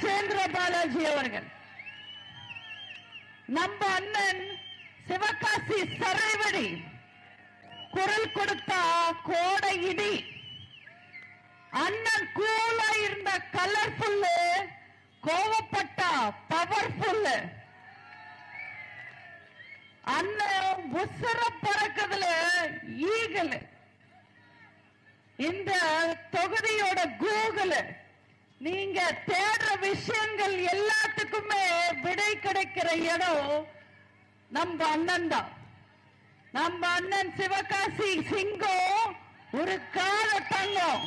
ராஜேந்திர பாலாஜி அவர்கள், நம்ம அண்ணன் சிவகாசி சரைவடி, குரல் கொடுத்தா கோடை இடி, அண்ணன் கூலா இருந்த கலர்ஃபுல், கோவப்பட்டா பவர்ஃபுல், அண்ணன் உசர பறக்குதுல ஈகல், இந்த தொகுதியோட கூகுள், நீங்க தேடுற விஷயங்கள் எல்லாத்துக்குமே விடை கிடைக்கிற இடம் நம்ம அண்ணன் தான். நம்ம அண்ணன் சிவகாசி சிங்கம், ஒரு கால தங்கம்.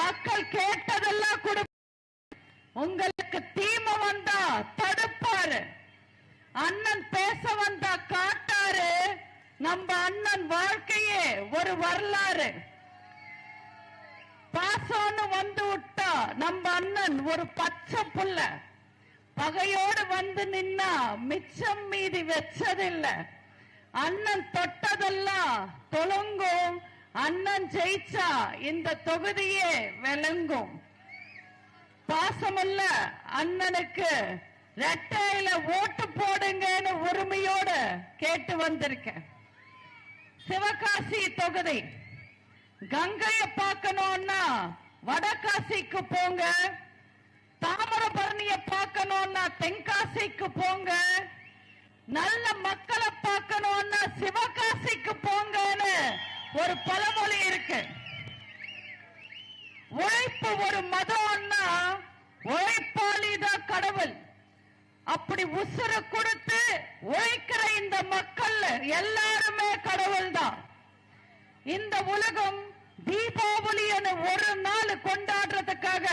மக்கள் கேட்டதெல்லாம் கொடு, உங்களுக்கு தீமை வந்தா தடுப்பாரு, அண்ணன் பேச வந்தா காட்டாரு. நம்ம அண்ணன் வாழ்க்கையே ஒரு வரலாறு. பாசம்னு வந்து விட்டா நம்ம அண்ணன் ஒரு பச்சை புள்ள, பகையோடு வந்து நின்னா மிச்சம் மீதி வச்சதில்லை. அண்ணன் தொட்டதெல்லாம் தொழுங்கும், அண்ணன் ஜெயிச்சா இந்த தொகுதியே விளங்கும். பாசமல்ல அண்ணனுக்கு, ரெட்டையில ஓட்டு போடுங்கன்னு உரிமையோட கேட்டு வந்திருக்கேன். சிவகாசி தொகுதி, கங்கைய பார்க்கணும்னா வடகாசிக்கு போங்க, தாமிரபரணிய பார்க்கணும்னா தென்காசிக்கு போங்க, நல்ல மக்களை பார்க்கணும்னா சிவகாசிக்கு போங்கன்னு ஒரு பழமொழி இருக்கு. உழைப்பு ஒரு மதம்னா உழைப்பாளிதான் கடவுள். அப்படி உசுர கொடுத்து உழைக்கிற இந்த மக்கள் எல்லாருமே கடவுள் தான். இந்த உலகம் தீபாவளி ஒரு நாள் கொண்டாடுறதுக்காக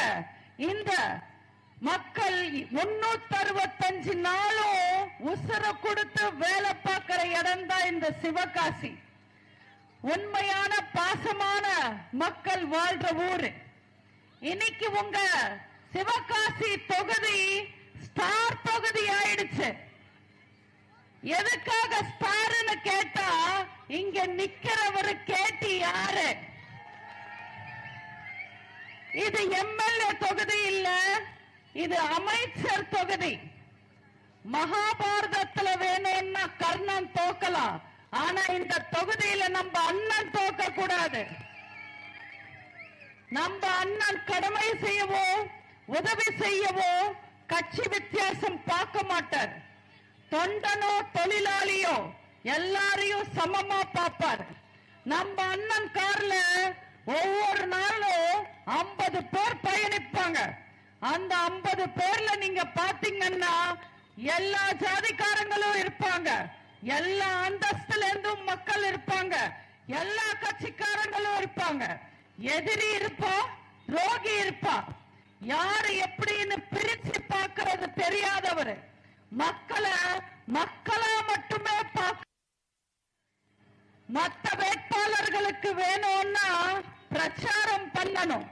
இந்த மக்கள் 365 நாளும் உசுர கொடுத்து வேலை பார்க்கிற இடம் தான் இந்த சிவகாசி. உண்மையான பாசமான மக்கள் வாழ்ற ஊரு. இன்னைக்கு உங்க சிவகாசி தொகுதி ஸ்டார் தொகுதி ஆயிடுச்சு. எதுக்காக ஸ்டார்னு கேட்டா, இங்க நிக்கிறவர் கேட்டி யாரு? இது எம்எல்ஏ தொகுதி இல்ல, இது அமைச்சர் தொகுதி. மகாபாரதத்துல வேணும்னா கர்ணன் தோக்கலாம், ஆனா இந்த தொகுதியில நம்ம அண்ணன் தோக்க கூடாது. நம்ம அண்ணன் கடமை செய்யவோ உதவி செய்யவோ கட்சி வித்தியாசம் பார்க்க மாட்டார். தொண்டனோ தொழிலாளியோ எல்லாரையும் சமமா பார்ப்பார். நம்ம அண்ணன் கார்ல ஒவ்வொரு நாளும் 50 பேர் பயணிப்பாங்க. அந்த 50 பேர்ல நீங்க பாத்தீங்கன்னா எல்லா ஜாதிக்காரங்களும் இருப்பாங்க, எல்லா அந்தஸ்துல இருந்தும் மக்கள் இருப்பாங்க, எல்லா கட்சிக்காரங்களும் இருப்பாங்க. எதிரி இருப்பா, துரோகி இருப்பா, யாரு எப்படின்னு பிரிச்சு பார்க்கறது தெரியாதவர். மக்களை மக்களா மட்டுமே பார்க்க. மற்ற வேட்பாளர்களுக்கு வேணும்னா பிரச்சாரம் பண்ணணும்.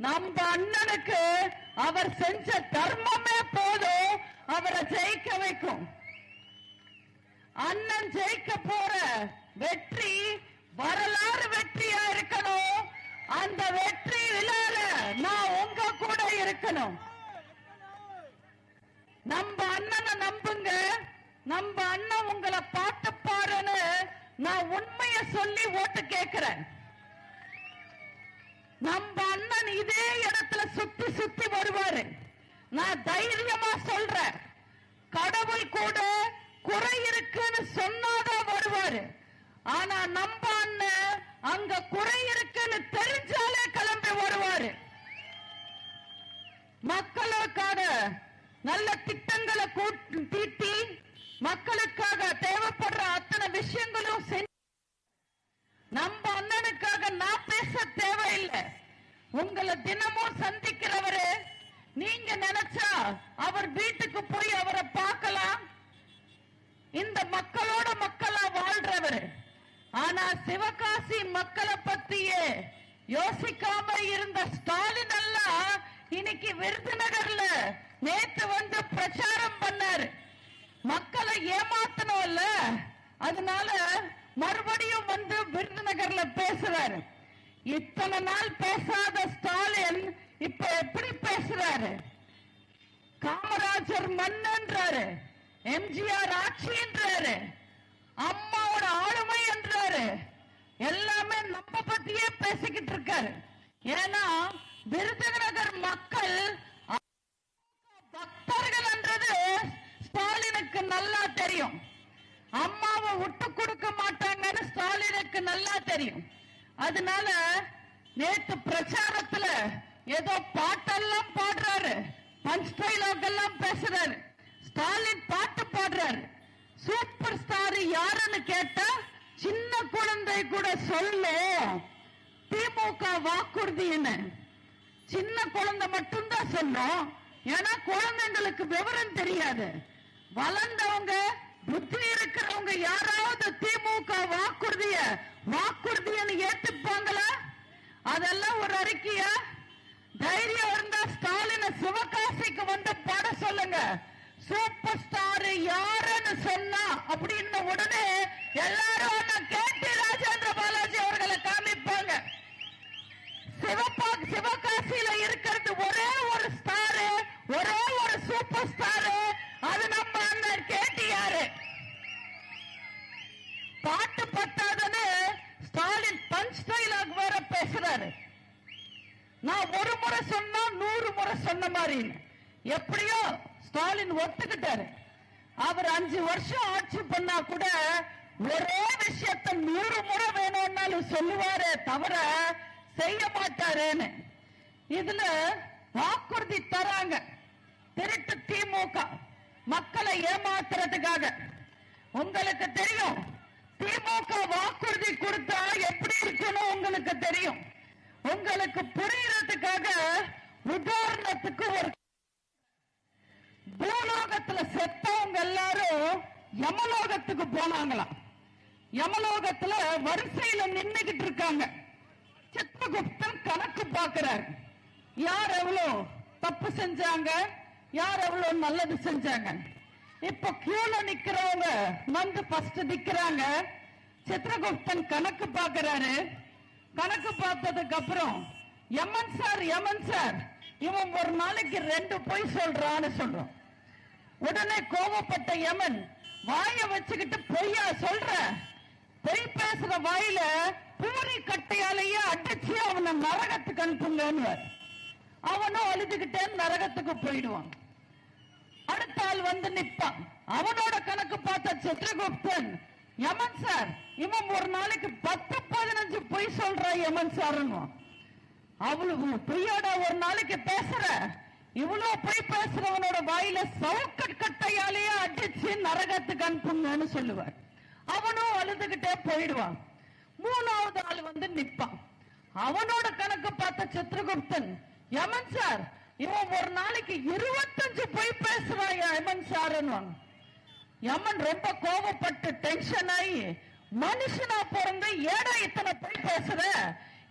நம்ம அண்ணனுக்கு அவர் செஞ்ச தர்மமே போதும் அவரை ஜெயிக்க வைக்கும். அண்ணன் ஜெயிக்க போற வெற்றி வரலாறு வெற்றியா இருக்கணும். அந்த வெற்றி விழால நான் உங்க கூட இருக்கணும். நம்ம அண்ணனை நம்புங்க, நம்ம அண்ணன் உங்களை பாட்டு பாருன்னு நான் உண்மைய சொல்லி ஓட்டு கேட்கிறேன். நம்ம அண்ணன் இதே இடத்துல சுத்தி சுத்தி வருவாரு. நான் தைரியமா சொல்றேன், கடவுள் கூட குறை இருக்குன்னு சொன்னாதான் வருவாரு. ஆனா நம்ம அண்ணன் அங்க குறை இருக்குன்னு தெரிஞ்சாலே கிளம்பி வருவாரு. மக்களுக்காக நல்ல திட்டங்களை தீட்டி மக்களுக்காக தேவைப்படுற அத்தனை விஷயங்களும் செஞ்சு நம்ம அண்ணனுக்காக நான் பேச தேவையில்லை. உங்களை தினமும் சந்திக்கிறவரு, நீங்க நினைச்சா அவர் வீட்டுக்கு போய் அவரை பார்க்கலாம். இந்த மக்களோட மக்களா வாழ்றவர். ஆனா சிவகாசி மக்களை பத்தியே யோசிக்காம இருந்த ஸ்டாலின் எல்லாம் இன்னைக்கு விருதுநகர்ல நேற்று வந்து பிரச்சாரம் பண்ணாரு. மக்களை ஏமாத்தணும்ல, அதனால மறுபடியும் வந்து விருதுநகர்ல பேசுறாரு. இத்தனை நாள் பேசாத ஸ்டாலின் இப்ப எப்படி பேசுறாரு? காமராஜர் மன்னன்றாரு, எம்ஜிஆர் ஆட்சின்றாரு, அம்மாவோட ஆளுமை என்றாரு. எல்லாமே நம்ம பத்தியே பேசிக்கிட்டு இருக்காரு. ஏன்னா விருதுநகர் மக்கள் பக்தர்கள் என்றது ஸ்டாலினுக்கு நல்லா தெரியும். அம்மாவை விட்டு கொடுக்க மாட்டாங்கன்னு ஸ்டாலினுக்கு நல்லா தெரியும். அதனால நேற்று பிரச்சாரத்துல ஏதோ பாட்டெல்லாம் பாடுறாரு, பஞ்ச் டைலாக் எல்லாம் பேசுறாரு. ஸ்டாலின் பாட்டு பாடுறாரு. சூப்பர் ஸ்டார் யாருன்னு கேட்டா சின்ன குழந்தை கூட சொல்லு திமுக வாக்குறுதின்னு. சின்ன குழந்தை மட்டும்தான் சொல்லும். ஏன்னா குழந்தைங்களுக்கு விவரம் தெரியாது. வளர்ந்தவங்க புத்தி இருக்கிறவங்க யாராவது திமுக வாக்குறுதின்னு ஏத்துப்பாங்களா? அதெல்லாம் ஒரு அறிக்கையா? தைரியம் இருந்தா ஸ்டாலின் சிவகாசிக்கு வந்து பாட சொல்லுங்க. சூப்பர் ஸ்டார் யாருன்னு சொன்னா அப்படின்னு உடனே எல்லாரும் கேடி ராஜேந்திர பாலாஜி அவர்களை காமிப்பாங்க. சிவகாசியில இருக்கிறது ஒரே ஒரு ஸ்டாரு, ஒரே ஒரு சூப்பர் ஸ்டாரு, அது நம்ம அண்ணன் கேடிஆர். பாட்டு பத்தாதுன்னு ஸ்டாலின் பஞ்ச் டைலாக் வேற பேசுறாரு. நான் ஒரு முறை சொன்னா 100 முறை சொன்ன மாதிரி. எப்படியோ ஸ்டாலின் ஒத்துக்கிட்டாரு. அவர் 5 வருஷம் ஆட்சி பண்ணா கூட ஒரே விஷயத்தை 100 முறை வேணும்னாலும் சொல்லுவாரே தவிர செய்ய மாட்டாருன்னு. இதுல வாக்குறுதி தராங்க திருட்டு திமுக மக்களை ஏமாத்துறதுக்காக. உங்களுக்கு தெரியும் திமுக வாக்குறுதி கொடுத்தா எப்படி இருக்கணும் உங்களுக்கு தெரியும். உங்களுக்கு புரியறதுக்காக உதாரணத்துக்கு ஒரு பூலோகத்துல செத்தவங்க எல்லாரும் யமலோகத்துக்கு போனாங்களாம். யமலோகத்துல வரிசையில நின்னுகிட்டு இருக்காங்க. சித்திரகுப்தன் கணக்கு பாக்குறாரு. யார் எவ்வளவு தப்பு செஞ்சாங்க, யார் எவ்வளவு நல்லது செஞ்சாங்க. இப்ப கியூல நிக்கிறவங்க வந்து ஃபர்ஸ்ட் நிக்கிறாங்க. சித்திரகுப்தன் கணக்கு பாக்குறாரு. கணக்கு பார்த்ததுக்கு அப்புறம் யமன் சார் இவன் ஒரு நாளைக்கு 2 பொய் சொல்றான்னு சொல்றோம். உடனே கோபப்பட்ட யமன் வாய வச்சுக்கிட்டு பொய்யா சொல்ற, பொய் பேசுற வாயில பூரி கட்டையாலேயே அடிச்சு அவனை நரகத்துக்கு அனுப்புங்கன்னு. அவனும் அழுதுகிட்டே நரகத்துக்கு போயிடுவான். அடுத்த ஆள் வந்து நிப்பான். அவனோட கணக்கு பார்த்த சித்திரகுப்தன் யமன் சார் இவன் ஒரு நாளைக்கு 10-15 பொய் சொல்ற யமன் சார். அவ்வளவு பொய்யோட ஒரு நாளைக்கு பேசுற, இவ்வளவு பொய் பேசுறவனோட வாயில சவுக்கட் கட்டையாலேயே அடிச்சு நரகத்துக்கு அனுப்புங்கன்னு சொல்லுவார். அவனும் அழுதுகிட்டே போயிடுவான். 3வது ஆள் வந்து நிப்பான். அவனோட கணக்கு பார்த்த சித்திரகுப்தன் யமன் சார் இவன் ஒரு நாளைக்கு 25 பொய் பேசுறான் யமன் சார். யமன் ரொம்ப கோபப்பட்டு டென்ஷன் ஆகி மனுஷனா பிறந்த ஏடா இத்தனை பொய் பேசுற,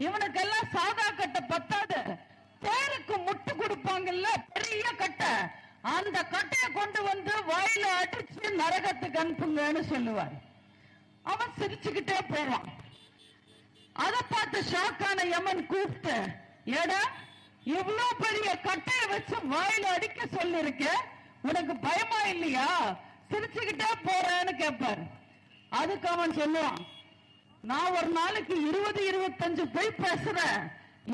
இவனுக்கெல்லாம் சாதா கட்டை பத்தாது, பேருக்கு முட்டு கொடுப்பாங்கல்ல பெரிய கட்டை, அந்த கட்டையை கொண்டு வந்து வாயில அடிச்சு நரகத்துக்கு அனுப்புங்கன்னு சொல்லுவார். அவன் சிரிச்சுக்கிட்டே போவான். அதை பார்த்து ஷாக்கான யமன் கூப்பிட்டு, ஏடா இவ்வளவு பெரிய கட்டையை வச்சு வாயில அடிக்க சொல்லிருக்க, உனக்கு பயமா இல்லையா, சிரிச்சுக்கிட்டே போறேன்னு கேட்பாரு. அதுக்கு அவன் சொல்லுவான், நான் ஒரு நாளைக்கு 20-25 பொய் பேசுறேன்,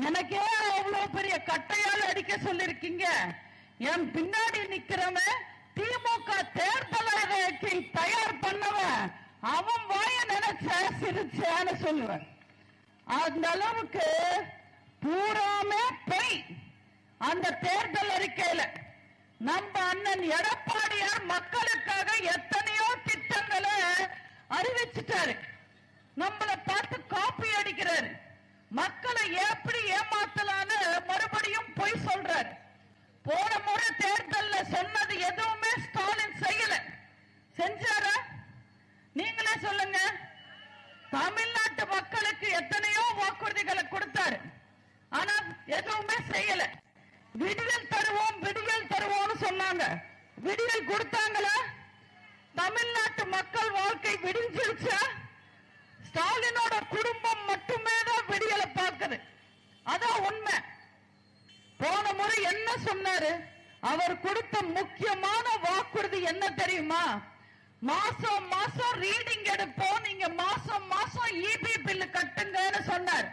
எனக்கே அவ்வளவு பெரிய கட்டையால் அடிக்க சொல்லிருக்கீங்க, என் பின்னாடி நிக்கிறவன் திமுக தேர்தல் அறிக்கை தயார் பண்ணவன், அவன் வாய நினைச்ச சிரிச்சேன்னு சொல்லுவேன். அந்த அளவுக்கு பூராமே பொய். அந்த தேர்தல் அறிக்கையில நம்ம அண்ணன் எடப்பாடியார் மக்களுக்காக எத்தனையோ திட்டங்களை அறிவிச்சிட்டாரு. நம்மளை பார்த்து காப்பி அடிக்கிறாரு. மக்களை எப்படி ஏமாத்தலான்னு மறுபடியும் பொய் சொல்றாரு. போன முறை தேர்தல்ல சொன்னது எதுவுமே ஸ்டாலின் செய்யல. செஞ்சாரா? நீங்களே சொல்லுங்க. தமிழ்நாட்டு மக்களுக்கு எத்தனையோ வாக்குறுதிகளை கொடுத்தாரு, ஆனா எதுவுமே செய்யல. விடியல் தருவோம்னு சொன்னாங்க. விடியல் கொடுத்தாங்களா? தமிழ்நாட்டு மக்கள் வாழ்க்கை விடிஞ்சிருச்சா? ஸ்டாலினோட குடும்பம் மட்டுமே தான் விடியலை பார்க்குது. அவர் கொடுத்த முக்கியமான வாக்குறுதி என்ன தெரியுமா? மாசம் மாசம் ரீடிங் எடுப்போம், நீங்க மாசம் மாசம் இபி பில் கட்டுங்கன்னு சொன்னார்.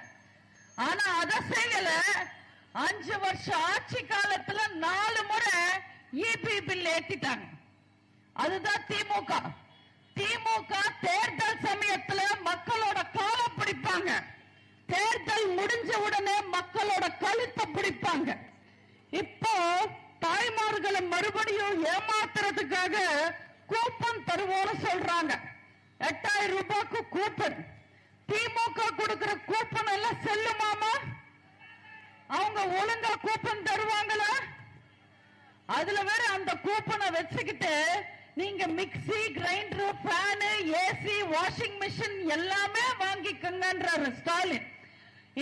ஆனா அதை செய்யல. 5 வருஷம் ஆட்சி காலத்துல 4 முறை இபி பில் ஏத்திட்டாங்க. அதுதான் திமுக. திமுக தேர்தல் சமயத்துல மக்களோட காலை பிடிப்பாங்க, தேர்தல் முடிஞ்ச உடனே மக்களோட கழுத்தை பிடிப்பாங்க. இப்போ தாய்மார்களை மறுபடியும் ஏமாத்துறதுக்காக கூப்பன் தருவோம்னு சொல்றாங்க. 8000 ரூபாய்க்கு கூப்பன். திமுக கொடுக்கிற கூப்பன் எல்லாம் செல்லுமாமா? அவங்க ஒழுங்கா கூப்பன் தருவாங்களா? அதுல வேற அந்த கூப்பனை வச்சுக்கிட்டு நீங்க mixie, grinder, fan, AC, washing machine எல்லாமே வாங்கிக்கங்கன்றாரு ஸ்டாலின்.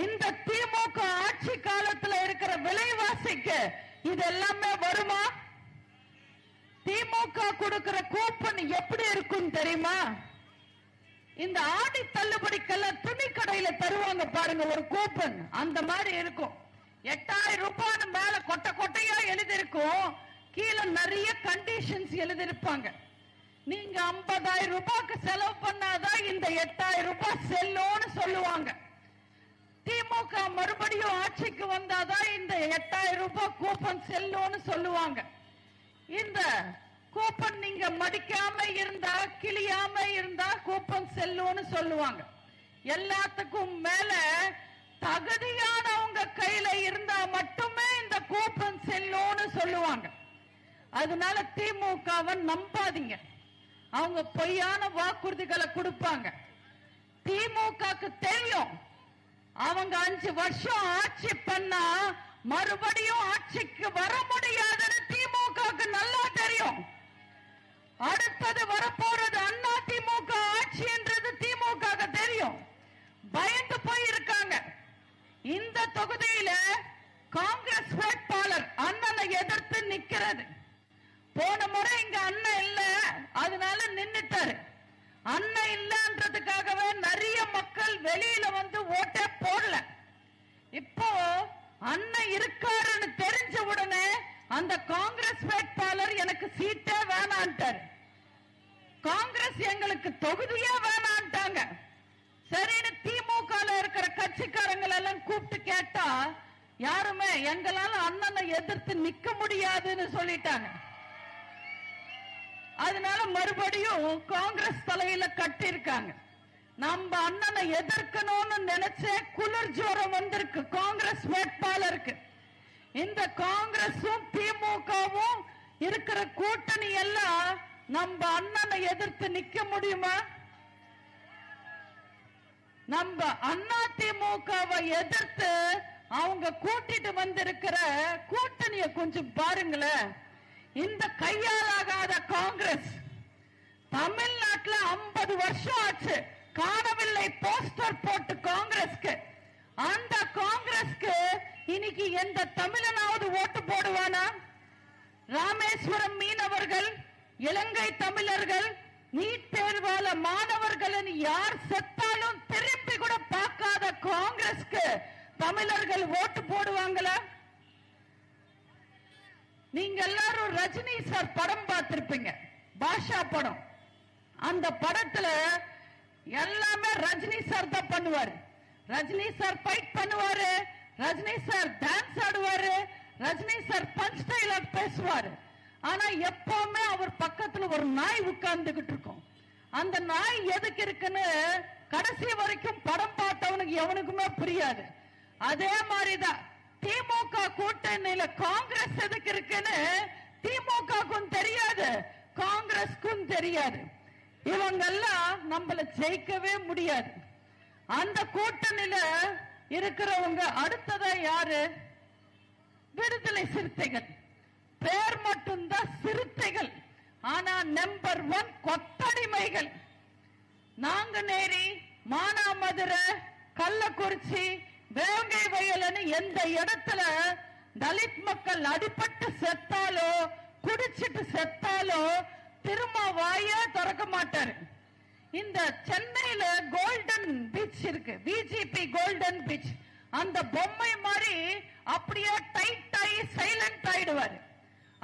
இந்த திமுக ஆட்சி காலத்துல இருக்கிற விலைவாசிக்கு இது எல்லாமே வருமா? திமுக கொடுக்கிற கூப்பன் எப்படி இருக்கும் தெரியுமா? இந்த ஆடி தள்ளுபடிக்கெல்லாம் துணி கடையில தருவாங்க பாருங்க ஒரு கூப்பன், அந்த மாதிரி இருக்கும். 8000 ரூபாய் மேல கொட்டை கொட்டையா எழுதிருக்கும், கீழே நிறைய கண்டிஷன்ஸ் எழுதிருப்பாங்க. நீங்க 50,000 ரூபாய்க்கு செலவு பண்ணாதான் இந்த 8000 ரூபாய் செல்லும்னு சொல்லுவாங்க. திமுக மறுபடியும் ஆட்சிக்கு வந்தாதான் இந்த 8000 ரூபாய் கூப்பன் செல்லும்னு சொல்லுவாங்க. இந்த கூப்பன் நீங்க மடிக்காம இருந்தா, கிளியாம இருந்தா கூப்பன் செல்லும்னு சொல்லுவாங்க. எல்லாத்துக்கும் மேல தகுதியானவங்க கையில இருந்தா மட்டுமே இந்த கூப்பன் செல்லும்னு சொல்லுவாங்க. அதனால திமுகவை நம்பாதீங்க. அவங்க பொய்யான வாக்குறுதிகளை கொடுப்பாங்க. திமுகக்கு தெரியும் அவங்க 5 வருஷம் ஆட்சி பண்ணா மறுபடியும் ஆட்சிக்கு வர முடியாதுன்னு திமுகக்கு நல்லா தெரியும். அடுத்தது வரப்போறது அண்ணா திமுக ஆட்சி என்றது திமுக தெரியும். பயந்து போய் இருக்காங்க. இந்த தொகுதியில காங்கிரஸ் வேட்பாளர் அண்ணனை எதிர்த்து நிக்கிறது. போன முறை இங்க அண்ணன் இல்ல, அதனால நின்னுட்டாரு. அண்ணன் இல்லன்றதுக்காகவே நிறைய மக்கள் வெளியில வந்து ஓட்டே போடல. இப்போ அண்ணன் இருக்காருன்னு தெரிஞ்ச உடனே அந்த காங்கிரஸ் வேட்பாளர் எனக்கு சீட்டே வேணான்ட்டார். காங்கிரஸ் எங்களுக்கு தொகுதியே வேணான்ட்டாங்க. சரின்னு திமுக இருக்கிற கட்சிக்காரங்கள் எல்லாம் கூப்பிட்டு கேட்டா யாருமே எங்களால அண்ணனை எதிர்த்து நிக்க முடியாதுன்னு சொல்லிட்டாங்க. அதனால மறுபடியும் காங்கிரஸ் தலையில கட்டிருக்காங்க. நம்ம அண்ணனை எதிர்க்கணும்னு நினைச்ச குளிர் ஜோரம் வந்திருக்கு காங்கிரஸ் வேட்பாளருக்கு. இந்த காங்கிரஸும் திமுகவும் இருக்கிற கூட்டணி எல்லாம் நம்ம அண்ணனை எதிர்த்து நிக்க முடியுமா? நம்ம அண்ணா திமுகவை எதிர்த்து அவங்க கூட்டிட்டு வந்திருக்கிற கூட்டணியை கொஞ்சம் பாருங்களேன். இந்த கையாலாகாத காங்கிரஸ் தமிழ்நாட்டில் 50 வருஷம் ஆச்சு காணவில்லை போஸ்டர் போட்டு காங்கிரஸ்க்கு. அந்த காங்கிரஸ்க்கு இன்னைக்கு எந்த தமிழனாவது ஓட்டு போடுவானா? ராமேஸ்வரம் மீனவர்கள், இலங்கை தமிழர்கள், நீட் தேர்வால மாணவர்கள் யார் செத்தாலும் திரும்பி கூட பார்க்காத காங்கிரஸ்க்கு தமிழர்கள் ஓட்டு போடுவாங்களா? நீங்க எல்லாரும் ரஜினி சார் படம் பார்த்திருப்பீங்க, பாஷா படம். அந்த படத்துல எல்லாமே ரஜினி சார் தான் பண்ணுவாரு. ரஜினி சார் ஃபைட் பண்ணுவாரு, ரஜினி சார் டான்ஸ் ஆடுவாரு, ரஜினி சார் பஞ்ச் டைலாக் பேசுவாரு. ஆனா எப்பவுமே அவர் பக்கத்துல ஒரு நாய் உட்கார்ந்துகிட்டு இருக்கும். அந்த நாய் எதுக்கு இருக்குன்னு கடைசி வரைக்கும் படம் பார்த்தவனுக்கு எவனுக்குமே புரியாது. அதே மாதிரிதான் திமுக கூட்டணியில காங்கிரஸ் எதுக்கு இருக்குன்னு திமுகக்கும் தெரியாது, காங்கிரஸ்க்கும் தெரியாது. இவங்கெல்லாம் நம்மள ஜெயிக்கவே முடியாது. அந்த கூட்டணியில இருக்கிறவங்க அடுத்ததா யாரு? விடுதலை சிறுத்தைகள். பேர் மட்டும்தான் சிறுத்தைகள், ஆனா நம்பர் 1 கொத்தடிமைகள். நாங்குநேரி, மானாமதுரை, கள்ளக்குறிச்சி, வேங்கை வயல்னு எந்த இடத்துல தலித் மக்கள் அடிபட்டு செத்தாலோ குடிச்சிட்டு செத்தாலோ திரும்ப வாயே திறக்க மாட்டாரு. இந்த சென்னையில கோல்டன் பீச் இருக்கு, பிஜேபி கோல்டன் பீச். அந்த பொம்மை மாதிரி அப்படியே டைட் ஆகி சைலண்ட் ஆயிடுவாரு.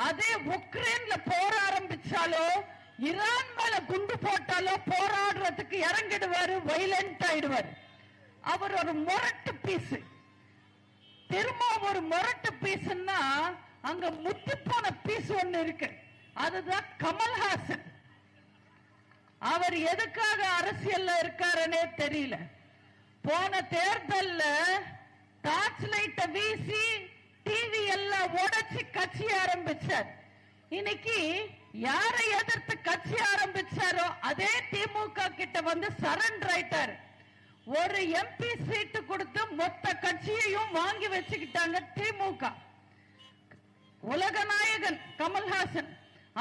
அதே உக்ரைன்ல போர் ஆரம்பிச்சாலோ ஈரான் மேல குண்டு போட்டாலோ போராடுறதுக்கு இறங்கிடுவாரு, வைலண்ட் ஆயிடுவாரு. அவர் ஒரு முரட்டு பீஸ். திரும்ப ஒரு முரட்டு பீஸ்னா அங்க முத்தி போன பீஸ் ஒண்ணு இருக்கு, அதுதான் கமல்ஹாசன். அவர் எதுக்காக அரசியல்ல இருக்காருன்னே தெரியல. போன தேர்தல்ல டார்ச் லைட்ட வீசி டிவி எல்லாம் உடைச்சு கட்சி ஆரம்பிச்சார். இன்னைக்கு யாரை எதிர்த்து கட்சி ஆரம்பிச்சாரோ அதே திமுக கிட்ட வந்து சரண்டர் ஆயிட்டாரு. ஒரு எம்பி சீட்டு கொடுத்து மொத்த கட்சியையும் வாங்கி வச்சுக்கிட்டாங்க திமுக. உலக நாயகன் கமல்ஹாசன்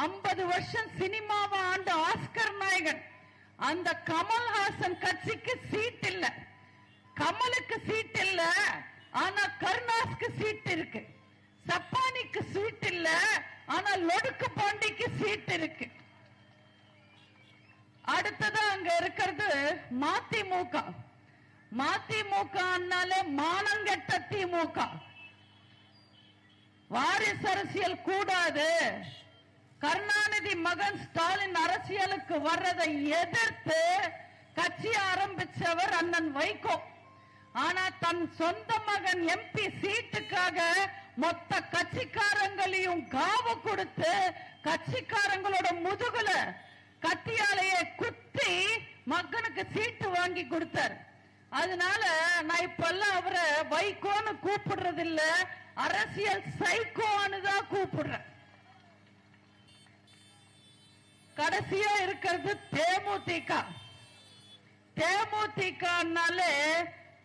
50 வருஷம் சினிமாவை ஆண்ட ஆஸ்கர் நாயகன். அந்த கமல்ஹாசன் கட்சிக்கு சீட் இல்ல, கமலுக்கு சீட் இல்ல, ஆனா கருணாஸ்க்கு சீட் இருக்கு. சப்பானிக்கு சீட் இல்ல, ஆனா லொடுக்கு பாண்டிக்கு சீட் இருக்கு. அடுத்தது அங்க இருக்கிறது மதிமுக. மதிமுகனாலே மானங்கெட்ட திமுக. வாரிசு அரசியல் கூடாது, கருணாநிதி மகன் ஸ்டாலின் அரசியலுக்கு வர்றதை எதிர்த்து கட்சி ஆரம்பிச்சவர் அண்ணன் வைகோ. ஆனா தன் சொந்த மகன் எம்பி சீட்டுக்காக மொத்த கட்சிக்காரங்களையும் காவு கொடுத்து கட்சிக்காரங்களோட முதுகுல கத்தியாலேயே குத்தி மகனுக்கு சீட்டு வாங்கி கொடுத்தார். அதனால நான் இப்பெல்லாம் அவரை வைகோன்னு கூப்பிடுறது இல்ல, அரசியல் சைக்கோன்னு தான் கூப்பிடுறேன். கடைசியா இருக்கிறது தேமுதிக. தேமுதிகனாலே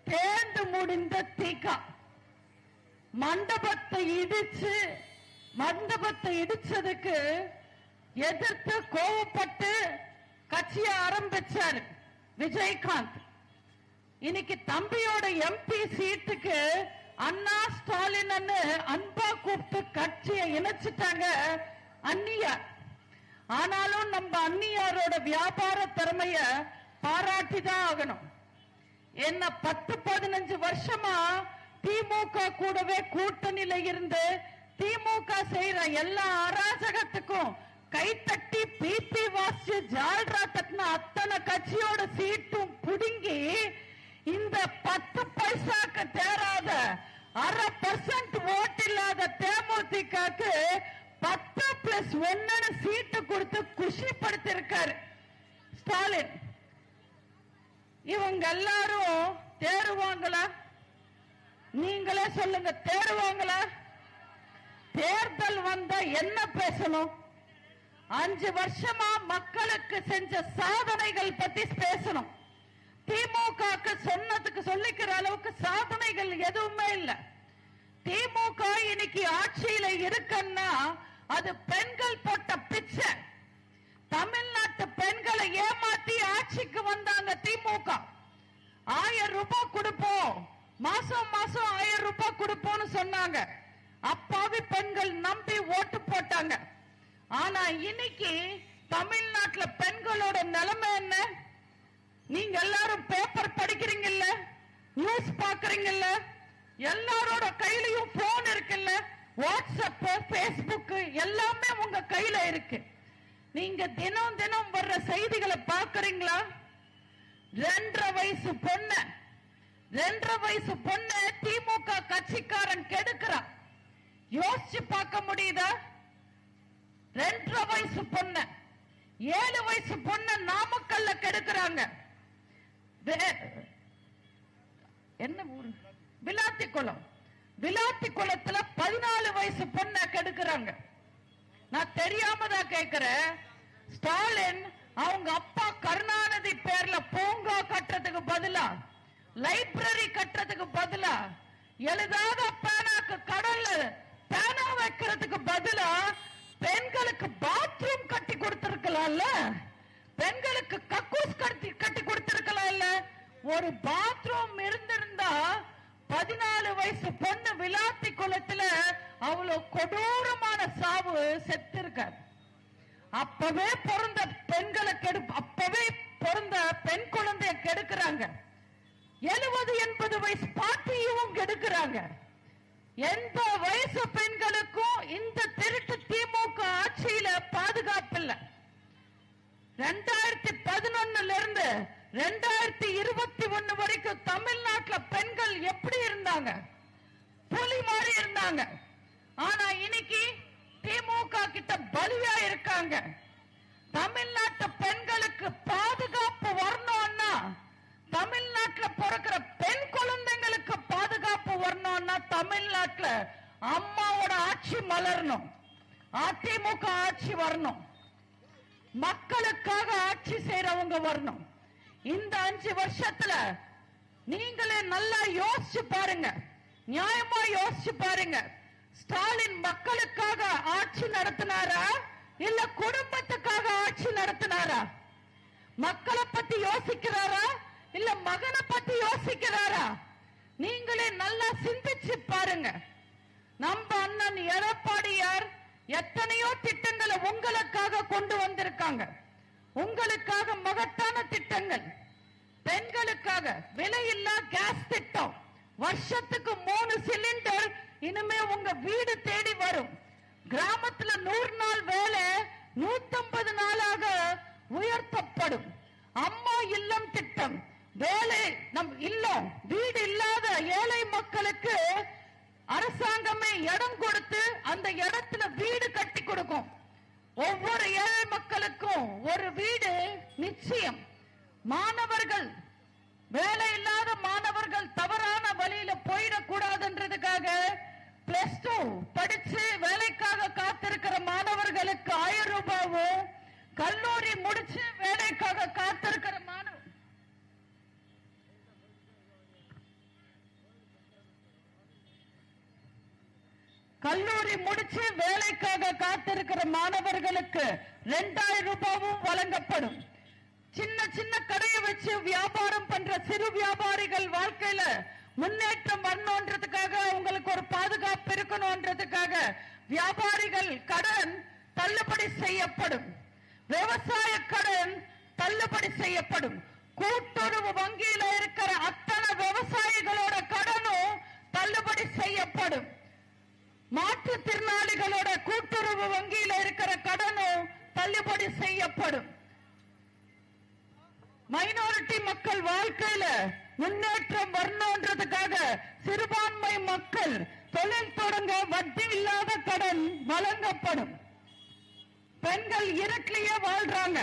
தேர்ந்து முடிந்த தீகா. மண்டபத்தை இடிச்சதுக்கு எதிர்த்து கோவப்பட்டு கட்சியை ஆரம்பிச்சாரு விஜயகாந்த். இன்னைக்கு தம்பியோட எம்பி சீட்டுக்கு அண்ணா ஸ்டாலின் அன்பா கூப்பிட்டு கட்சியை இணைச்சிட்டாங்க அந்நியார். ஆனாலும் நம்ம அந்நியாரோட வியாபார திறமைய பாராட்டிதான் ஆகணும். என்ன 10-15 வருஷமா திமுக கூடவே கூட்டணியில இருந்து திமுக செய்யற எல்லா அராஜகத்துக்கும் கைத்தட்டி பிபி வாசி ஜால்ரா தட்டின அத்தனை கட்சியோட சீட்டும் புடுங்கி இந்த 10 பைசாக்கு தேராத 1/2% ஓட்டு இல்லாத தேமுதிகக்கு 10+1 சீட்டு கொடுத்து குஷிப்படுத்திருக்காரு ஸ்டாலின். இவங்க எல்லாரும் தேறுவாங்களா? நீங்களே சொல்லுங்க, தேறுவாங்களா? தேர்தல் வந்தா என்ன பேசணும்? 5 வருஷமா மக்களுக்கு செஞ்ச சாதனைகள் பத்தி பேசணும். திமுக சொன்னதுக்கு சொல்லிக்கிற அளவுக்கு சாதனைகள் எதுவுமே இல்ல. திமுக இன்னைக்கு ஆட்சியில இருக்குன்னா அது பெண்கள் போட்ட பிச்சை. தமிழ்நாட்டு பெண்களை ஏமாத்தி ஆட்சிக்கு வந்தாங்க திமுக. 1000 ரூபாய் கொடுப்போம், மாசம் மாசம் 1000 ரூபாய் கொடுப்போம்னு சொன்னாங்க. அப்பாவி பெண்கள் நம்பி ஓட்டு போட்டாங்க. ஆனா இன்னைக்கு தமிழ்நாட்டுல பெண்களோட நிலைமை என்ன? நீங்க எல்லாரும் பேப்பர் படிக்கிறீங்கல்ல, நியூஸ் பாக்குறீங்கல்ல, எல்லாரோட கையிலயும் போன் இருக்குல்ல, வாட்ஸ்அப், பேஸ்புக் எல்லாமே உங்க கையில இருக்கு. நீங்க தினம் தினம் வர்ற செய்திகளை பாக்குறீங்களா? 2.5 வயசு பொண்ணு திமுக கட்சிக்காரன் கெடுக்கிறா. யோசிச்சு பார்க்க முடியுதா? 2.5 வயசு பொண்ணு, 7 வயசு பொண்ணு நாமக்கல்ல கெடுக்கிறாங்க. என்ன ஊரு? விளாத்திக்குளம். விளாத்திக்குளத்துல 14 வயசு பொண்ணை கெடுக்கிறாங்க. நான் தெரியாம தான் கேட்கிறேன். ஸ்டாலின் அவங்க அப்பா கருணாநிதி பேர்ல பூங்கா கட்டுறதுக்கு பதிலா, லைப்ரரி கட்டுறதுக்கு பதிலா, எழுதாத பேனாக்கு கடல்ல பேனா வைக்கிறதுக்கு பதிலா பெண்களுக்கு பாத்ரூம் கட்டி கொடுத்திருக்கலாம்ல, பெண்களுக்கு கக்கூஸ் கட்டி கொடுத்திருக்கலாம் இல்ல. ஒரு பாத்ரூம் இருந்திருந்தா 14 வயசு பொண்ணு விளாத்தி குளத்துல அவ்வளவு கொடூரமான சாவு செத்திருக்காரு. அப்பவே பிறந்த பெண்களை அப்பவே பிறந்த பெண் குழந்தைய கெடுக்கிறாங்க. 70-80 வயசு பாட்டியும் கெடுக்கிறாங்க. எந்த வயசு பெண்களுக்கும் இந்த திருட்டு திமுக 2011 இருந்து 2021 வரைக்கும் தமிழ்நாட்டில் பெண்கள் எப்படி இருந்தாங்க? புலி மாதிரி இருந்தாங்க. ஆனா இன்னைக்கு திமுக கிட்ட பலியா இருக்காங்க. தமிழ்நாட்டு பெண்களுக்கு பாதுகாப்பு வரணும்னா, தமிழ்நாட்டில் பிறக்கிற பெண் குழந்தைங்களுக்கு பாதுகாப்பு வரணும்னா, தமிழ்நாட்டில் அம்மாவோட ஆட்சி மலரணும், அதிமுக ஆட்சி வரணும், மக்களுக்காக ஆட்சி செய்யறவங்க வரணும். இந்த 5 வருஷத்துல நீங்களே நல்லா யோசிச்சு பாருங்க, நியாயமா யோசிச்சு பாருங்க. ஸ்டாலின் மக்களுக்காக ஆட்சி நடத்தினாரா இல்ல குடும்பத்துக்காக ஆட்சி நடத்தினாரா? மக்களை பத்தி யோசிக்கிறாரா இல்ல மகனை பத்தி யோசிக்கிறாரா? நீங்களே நல்லா சிந்திச்சு பாருங்க. நம்ம அண்ணன் எடப்பாடியார் எத்தனையோ திட்டங்களை உங்களுக்காக கொண்டு வந்திருக்காங்க. உங்களுக்காக மகத்தான திட்டங்கள், பெண்களுக்காக விலையில்லா கேஸ் திட்டம், வருஷத்துக்கு 3 சிலிண்டர் இனிமே உங்க வீடு தேடி வரும். கிராமத்துல 100 நாள் வேலை 150 நாளாக உயர்த்தப்படும். அம்மா இல்லம் திட்டம், வேலை நம் இல்லம் வீடு இல்லாத ஏழை மக்களுக்கு அரசாங்கமே இடம் கொடுத்து அந்த இடத்துல வீடு கட்டி கொடுக்கும். ஒவ்வொரு ஏழை மக்களுக்கும் ஒரு வீடு நிச்சயம். மாணவர்கள், வேலை இல்லாத மாணவர்கள் தவறான வழியில போயிடக்கூடாதுன்றதுக்காக +2 படிச்சு வேலைக்காக காத்திருக்கிற மாணவர்களுக்கு 1000 ரூபாயும், கல்லூரி முடிச்சு வேலைக்காக காத்திருக்கிற கல்லூரி முடிச்சு வேலைக்காக காத்திருக்கிற மாணவர்களுக்கு 2000 ரூபாயும் வழங்கப்படும். சின்ன சின்ன கடையை வச்சு வியாபாரம் பண்ற சிறு வியாபாரிகள் வாழ்க்கையில முன்னேற்றம் வரணும்ன்றதுக்காக, உங்களுக்கு ஒரு பாதுகாப்பு இருக்கணும்ன்றதுக்காக வியாபாரிகள் கடன் தள்ளுபடி செய்யப்படும். விவசாய கடன் தள்ளுபடி செய்யப்படும். கூட்டுறவு வங்கியில இருக்கிற அத்தனை விவசாயிகளோட கடனும் தள்ளுபடி செய்யப்படும். மாற்றுத்திறனாளிகளோட கூட்டுறவு வங்கியில இருக்கிற கடனும் தள்ளுபடி செய்யப்படும். மைனாரிட்டி மக்கள் வாழ்க்கையில முன்னேற்றம் வரணும்ன்றதுக்காக சிறுபான்மை மக்கள் தொழில் தொடங்க வட்டி இல்லாத கடன் வழங்கப்படும். பெண்கள் இருட்டிலேயே வாழ்றாங்க.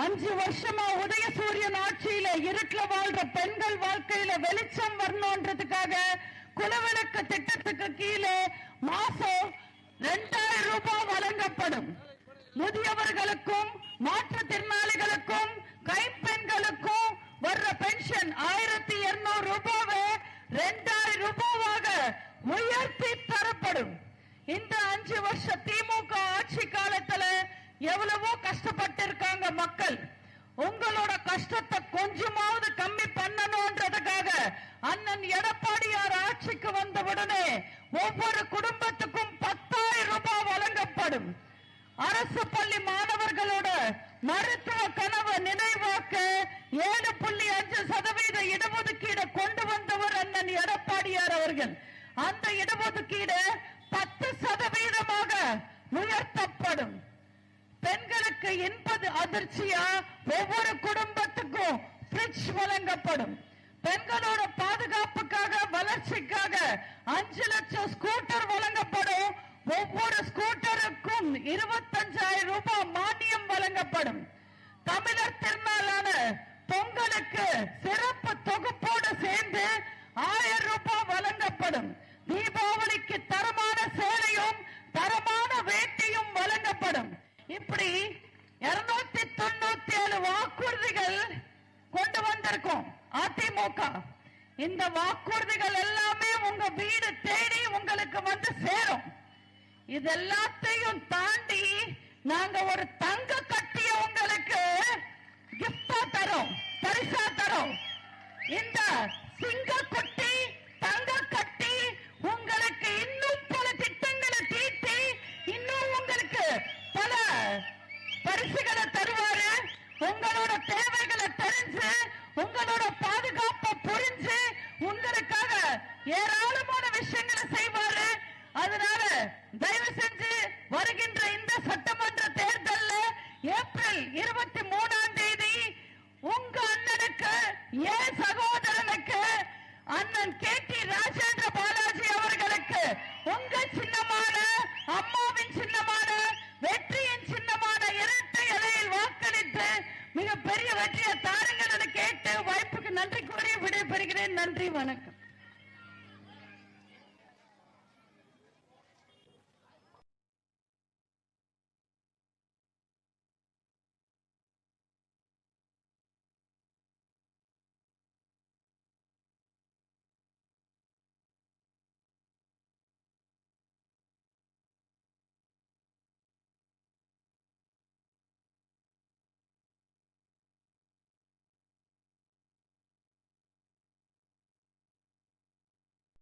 5 வருஷமா உதயசூரியன் ஆட்சியில இருட்டுல வாழ்ற பெண்கள் வாழ்க்கையில வெளிச்சம் வரணும்ன்றதுக்காக குலவிளக்கு திட்டத்துக்கு கீழே மாசம் 2000 ரூபாய் வழங்கப்படும். முதியவர்களுக்கும் மாற்றுத்திறனாளிகளுக்கும் கைப்பெண்களுக்கும் வர்ற பென்ஷன் 1200 ரூபாவை 2000 ரூபாவாக உயர்த்தி தரப்படும். இந்த 5 வருஷ திமுக ஆட்சி காலத்துல எவ்வளவோ கஷ்டப்பட்டு இருக்காங்க மக்கள். உங்களோட கஷ்டத்தை கொஞ்சமாவது கம்மி பண்ணணும்ன்றதுக்காக அண்ணன் எடப்பாடியார் ஆட்சிக்கு வந்தவுடனே ஒவ்வொரு குடும்பத்துக்கும் 10,000 ரூபாய் வழங்கப்படும். அரசு பள்ளி மாணவர்களோட மருத்துவ கனவு நினைவாக்க 7.5% இடஒதுக்கீடு கொண்டு வந்தவர் அண்ணன் எடப்பாடியார் அவர்கள். அந்த இடஒதுக்கீடு 10% உயர்த்தப்படும். பெண்களுக்கு என்பது அதிர்ச்சியா ஒவ்வொரு குடும்பத்துக்கும் ஃப்ரிட்ஜ் வழங்கப்படும். பெண்களோட பாதுகாப்புக்காக வளர்ச்சிக்காக 5 லட்சம் ஸ்கூட்டர் வழங்கப்படும். ஒவ்வொரு ஸ்கூட்டருக்கும் 25,000 ரூபாய் மானியம் வழங்கப்படும். தமிழர் திருநாளான பொங்கலுக்கு சிறப்பு தொகுப்போடு சேர்ந்து 1000 ரூபாய் வழங்கப்படும். தீபாவளிக்கு தரமான சேலையும் தரமான வேட்டியும் வழங்கப்படும். இப்படி 297 வாக்குறுதிகள் கொண்டு வந்திருக்கோம் அதிமுக. இந்த வாக்குறுதிகள் எல்லாமே உங்க வீடு தேடி உங்களுக்கு வந்து சேரும். இது எல்லாத்தையும் தாண்டி நாங்க ஒரு தங்க கட்டிய உங்களுக்கு கிஃப்டா தரோம், பரிசா தரோம். இந்த சிங்க கொட்டி தங்க கட்டி உங்களுக்கு இன்னும் பல திட்டங்களை தீட்டி இன்னும் உங்களுக்கு பல பரிசுகளை தருவாரு. உங்களோட தேவைகளை தெரிஞ்சு உங்களோட பாதுகாப்பை புரிஞ்சு உங்களுக்காக ஏராளமான விஷயங்களை செய்வாரு. அதனால தயவு செஞ்சு வருகின்ற இந்த சட்டமன்ற தேர்தலில் ஏப்ரல் 23 என் சகோதரனுக்கு அண்ணன் கேடி ராஜேந்திர பாலாஜி அவர்களுக்கு உங்க சின்னமான, அம்மாவின் சின்னமான, வெற்றியின் சின்னமான இரட்டை இலையில் வாக்களித்து மிகப்பெரிய வெற்றியை தாருங்கள் என கேட்டு வாய்ப்புக்கு நன்றி கூறி விடைபெறுகிறேன். நன்றி, வணக்கம்.